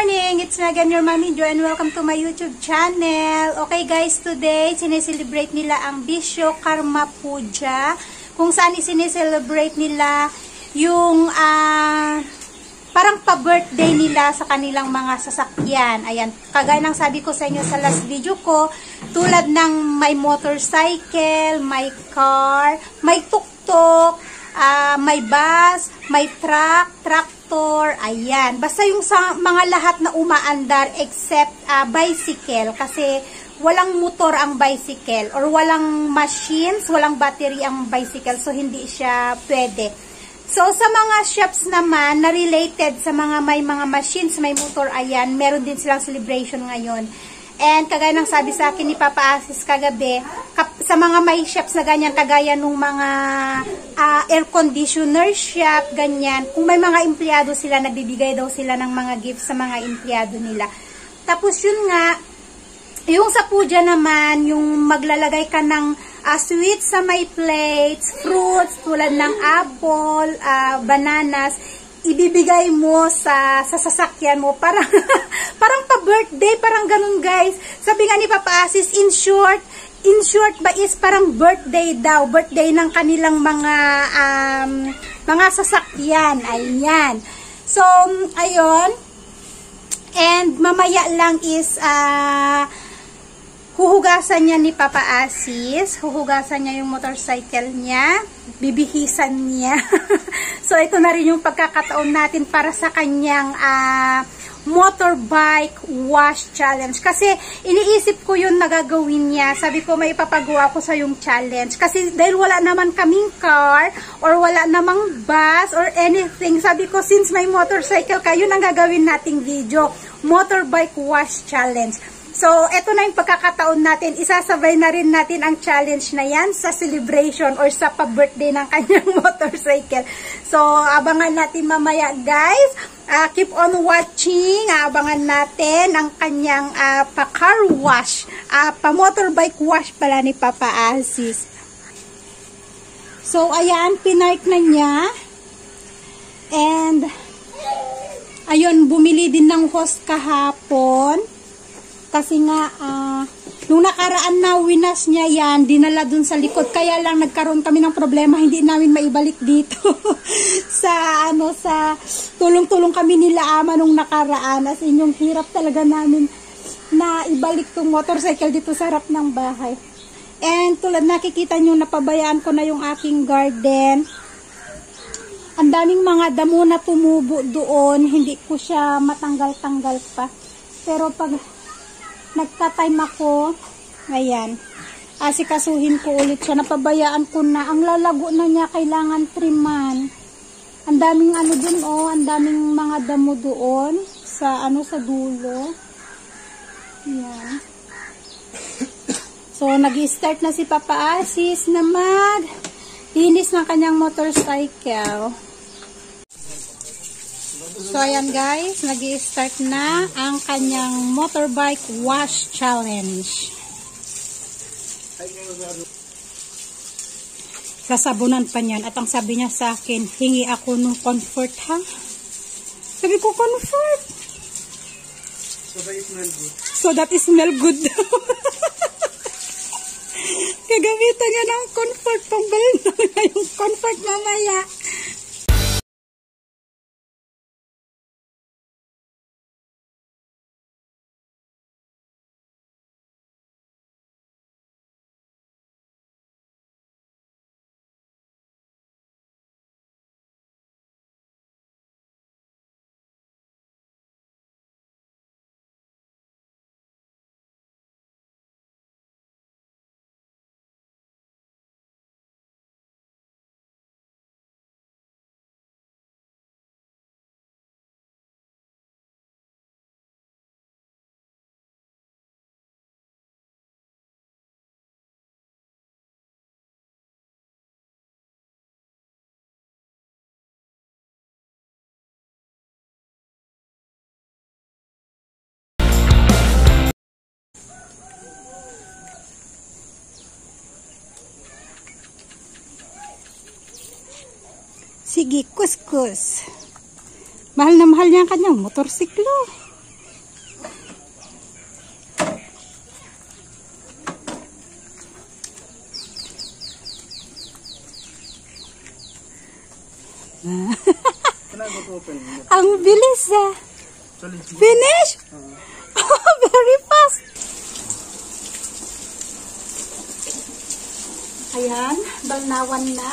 morning! It's me again, your Mommy Jo, and welcome to my YouTube channel. Okay guys, today, sineselebrate nila ang Vishwakarma Puja, kung saan sineselebrate nila yung parang pa-birthday nila sa kanilang mga sasakyan. Ayan, kagaya ng sabi ko sa inyo sa last video ko, tulad ng may motorcycle, may car, may tuk-tuk, may bus, may truck, tractor, ayan. Basta yung sa mga lahat na umaandar except bicycle, kasi walang motor ang bicycle or walang machines, walang battery ang bicycle, so hindi siya pwede. So sa mga shops naman na related sa mga may mga machines, may motor, ayan, meron din silang celebration ngayon. And kagaya ng sabi sa akin ni Papa Asis kagabi, sa mga may shops na ganyan, kagaya nung mga air conditioner shop, ganyan, kung may mga empleyado sila, nagbibigay daw sila ng mga gifts sa mga empleyado nila. Tapos yun nga, yung sa puja naman, yung maglalagay ka ng sweets sa may plates, fruits tulad ng apple, bananas, ibibigay mo sa sasakyan mo, parang parang pa-birthday, parang ganun guys. Sabi nga ni Papa Asis, in short ba is parang birthday daw, birthday ng kanilang mga sasakyan, ayan. So, ayun, and mamaya lang is huhugasan niya ni Papa Asis, huhugasan niya yung motorcycle niya, bibihisan niya. So, ito na rin yung pagkakataon natin para sa kanyang motorbike wash challenge. Kasi, iniisip ko yun na gagawin niya. Sabi ko, may ipapagawa ko sa yung challenge. Kasi, dahil wala naman kaming car, or wala namang bus, or anything. Sabi ko, since may motorcycle kayo, nang gagawin nating video. Motorbike wash challenge. So, eto na yung pagkakataon natin. Isasabay na rin natin ang challenge na yan sa celebration or sa pa-birthday ng kanyang motorcycle. So, abangan natin mamaya, guys. Keep on watching. Abangan natin ang kanyang pa-car wash. Pa-motorbike wash pala ni Papa Asis. So, ayan, pinark na niya. And, ayun, bumili din ng host kahapon. Kasi nga, nung nakaraan na winas niya yan, dinala dun sa likod. Kaya lang nagkaroon kami ng problema, hindi namin maibalik dito. sa tulong-tulong kami nila ama nung nakaraan. As in, yung hirap talaga namin na ibalik tong motorcycle dito sa harap ng bahay. And tulad nakikita nyo, napabayaan ko na yung aking garden. Ang daming mga damo na tumubo doon, hindi ko siya matanggal-tanggal pa. Pero pag nagta-time ako, ayan, asikasuhin ko ulit siya. Napabayaan ko na. Ang lalago na niya, kailangan triman. Ang daming ano dun, ang daming mga damo doon sa sa dulo. Ayan. So, nag-start na si Papa Asis na linis ng kanyang motorcycle. So, ayan guys, nag-i-start na ang kanyang motorbike wash challenge. Sasabunan pa niyan. At ang sabi niya sa akin, hingi ako ng comfort, ha? Sabi ko, comfort? So that it smell good. Kagamitan niya ng comfort. Pangbalin na yung comfort mamaya. Sige, kuskus. Mahal na mahal niya ang kanyang motorsiklo. Ang bilis ah. Finish? Very fast. Ayan, balnawan na.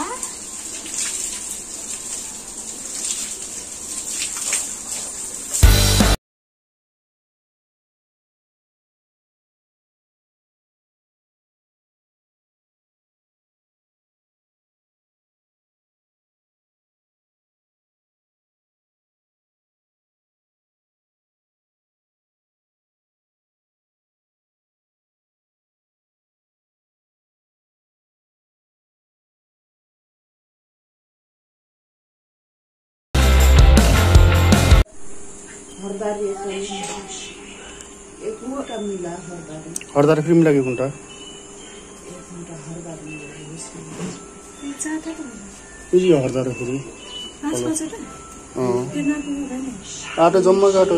हरदार क्रीम लगे कुंटा ये हरदार फेरि आटा जम्मा काटो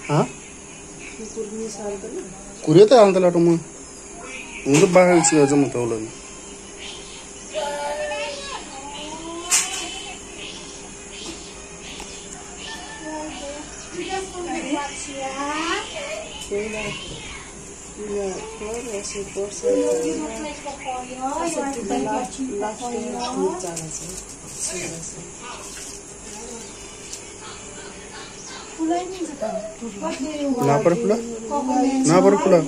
हाँ कुरिया तो आंतला टुम उनको बाहर से आजम तो होलन ना पर पुला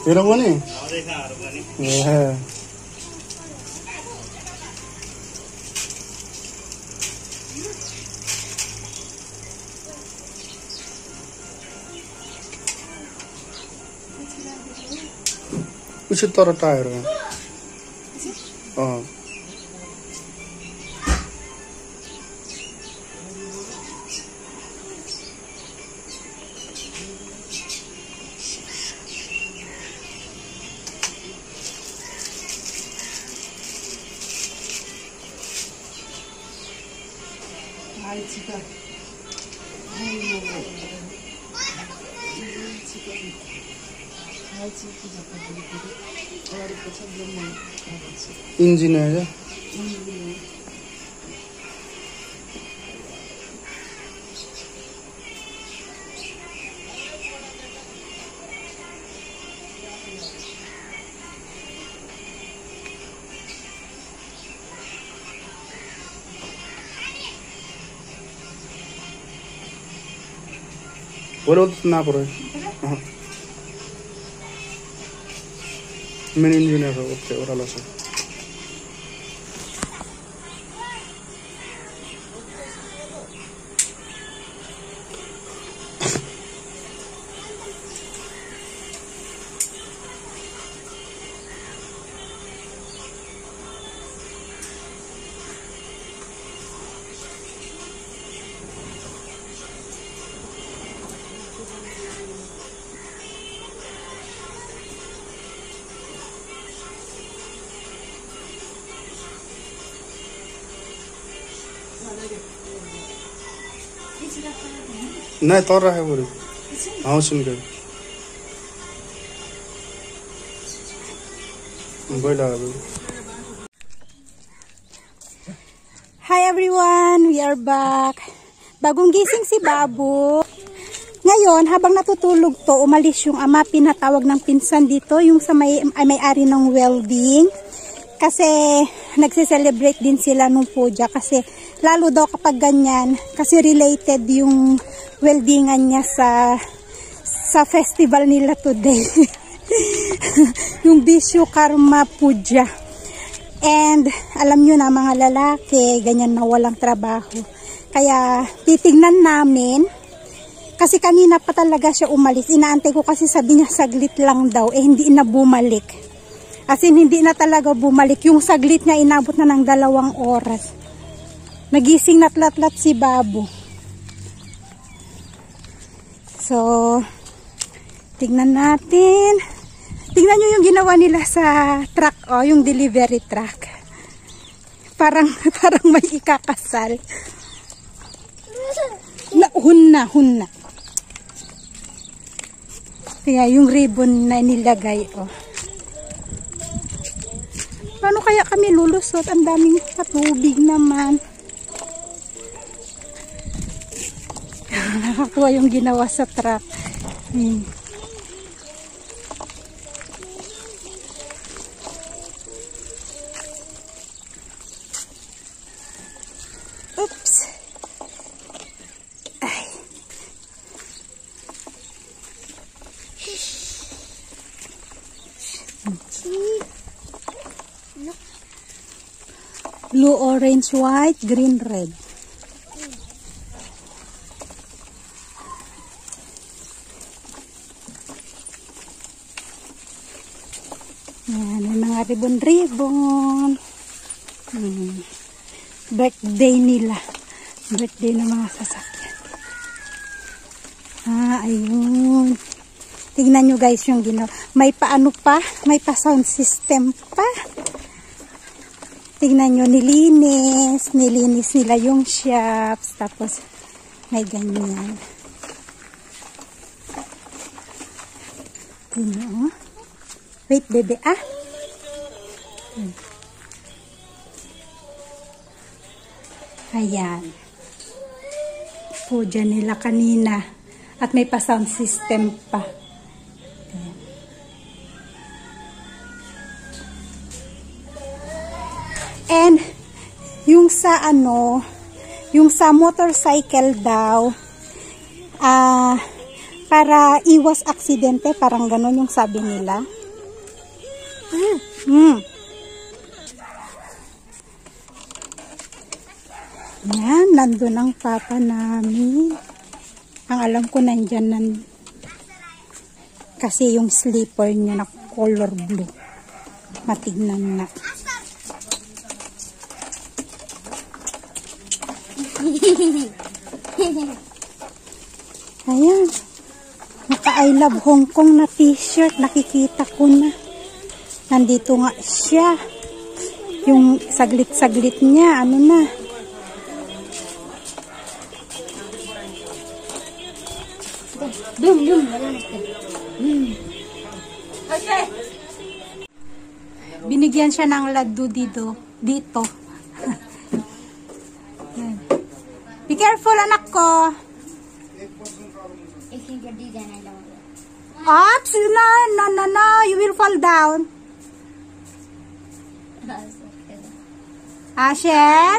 तेरा वो नहीं है कुछ तरह टायर है हाँ इंजिन है क्या? बोलो ना पर main engineer okay oral আছে नहीं तोड़ रहा है बोले हाँ सुन के बोला Hi everyone, we are back. Bagong gising si Babu. Ngayon, habang natutulog to, umalis yung ama, pinatawag ng pinsan dito, yung sa may-ari ng welding. Kasi nagse-celebrate din sila nung puja kasi lalo daw kapag ganyan kasi related yung weldingan niya sa sa festival nila today. Yung Vishwakarma Puja. And alam nyo na mga lalaki, ganyan na walang trabaho. Kaya titignan namin. Kasi kanina pa talaga siya umalis. Inaantay ko kasi sabi niya saglit lang daw. Eh hindi na bumalik. As in hindi na talaga bumalik. Yung saglit niya inabot na ng 2 oras. Nagising na tlat-tlat si Babu. So, tignan natin. Tignan nyo yung ginawa nila sa truck. Oh, yung delivery truck. Parang may ikakasal. Hunna. Kaya yung ribbon na nilagay, oh. Paano kaya kami lulusot? Ang daming patubig naman. Nakakuha yung ginawa sa truck. Oops. Ay. Blue, orange, white, green, red. Yan, may mga ribbon-ribbon. Birthday nila. Birthday ng mga sasakyan. Ayun. Tingnan nyo guys yung ginawa. May paano pa? May pa-sound system pa. Tingnan nyo, nilinis nila yung shops, tapos may ganyan. Tingnan, oh. Wait, bebe, Ayan. Puja nila kanina. At may pa-sound system pa. Ayan. And, yung sa yung sa motorcycle daw, para iwas aksidente, parang ganon yung sabi nila. Yan, nandun ang papa namin. Ang alam ko nandyan kasi yung slipper niya na color blue. Matignan na. Ayan. Naka-I love Hong Kong na t-shirt. Nakikita ko na. Nandito nga siya. Yung saglit-saglit niya. Ano na. Binigyan siya ng laddu dito. Be careful, anak ko. Oops, no, you will fall down. Asher?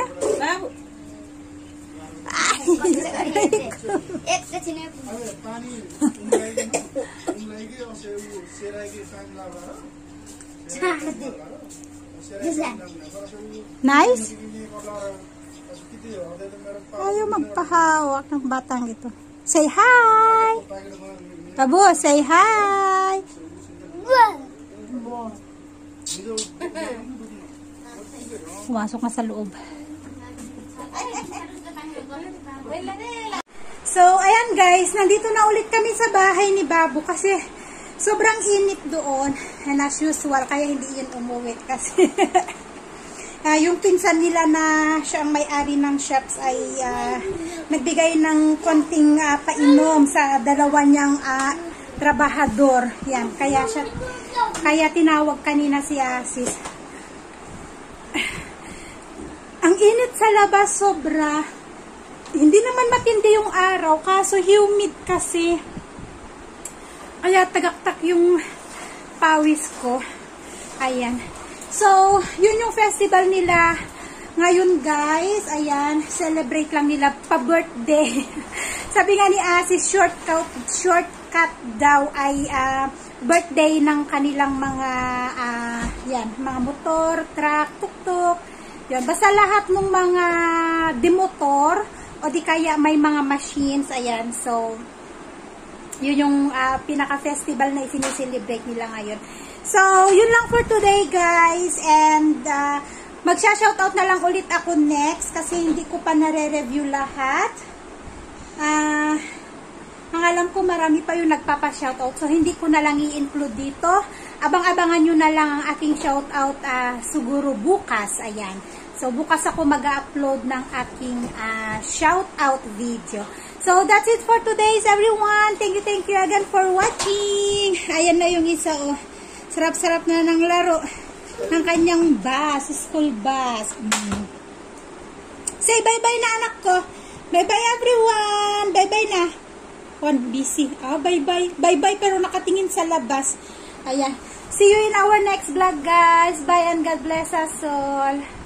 Nice? Ayaw magpahawak ng batang ito. Say hi! Tabu, say hi! Pumasok na sa loob. So, ayan guys, nandito na ulit kami sa bahay ni Babu kasi sobrang init doon. And as usual, kaya hindi yun umuwi kasi yung pinsan nila na siya ang may-ari ng shops ay nagbigay ng konting painom sa dalawa niyang trabahador. Yan, kaya tinawag kanina si Asis. Ang init sa labas sobra. Hindi naman matindi yung araw, kaso humid kasi. Kaya tagaktak yung pawis ko. Ayan. So, yun yung festival nila ngayon guys. Ayan, celebrate lang nila pa-birthday. Sabi nga ni Asis, short cat daw ay birthday ng kanilang mga mga motor, truck, tuk-tuk. Yan, basta lahat ng mga demotor o di kaya may mga machines, ayan. So, yun yung pinaka-festival na isiniselebrate nila ngayon. So, yun lang for today, guys. And, magsha-shoutout na lang ulit ako next kasi hindi ko pa nare-review lahat. Ang alam ko, marami pa yung nagpapa-shoutout. So, hindi ko na lang i-include dito. Abang-abangan nyo na lang ang aking shoutout siguro bukas. Ayan. So, bukas ako mag-upload ng aking shoutout video. So, that's it for today's everyone. Thank you again for watching. Ayan na yung isa, oh. Sarap-sarap na ng laro ng kanyang bus, school bus. Say bye-bye na, anak ko. Bye-bye, everyone. Bye-bye na. One busy. Bye-bye. Bye-bye, pero nakatingin sa labas. Ayan. See you in our next vlog, guys. Bye and God bless us all.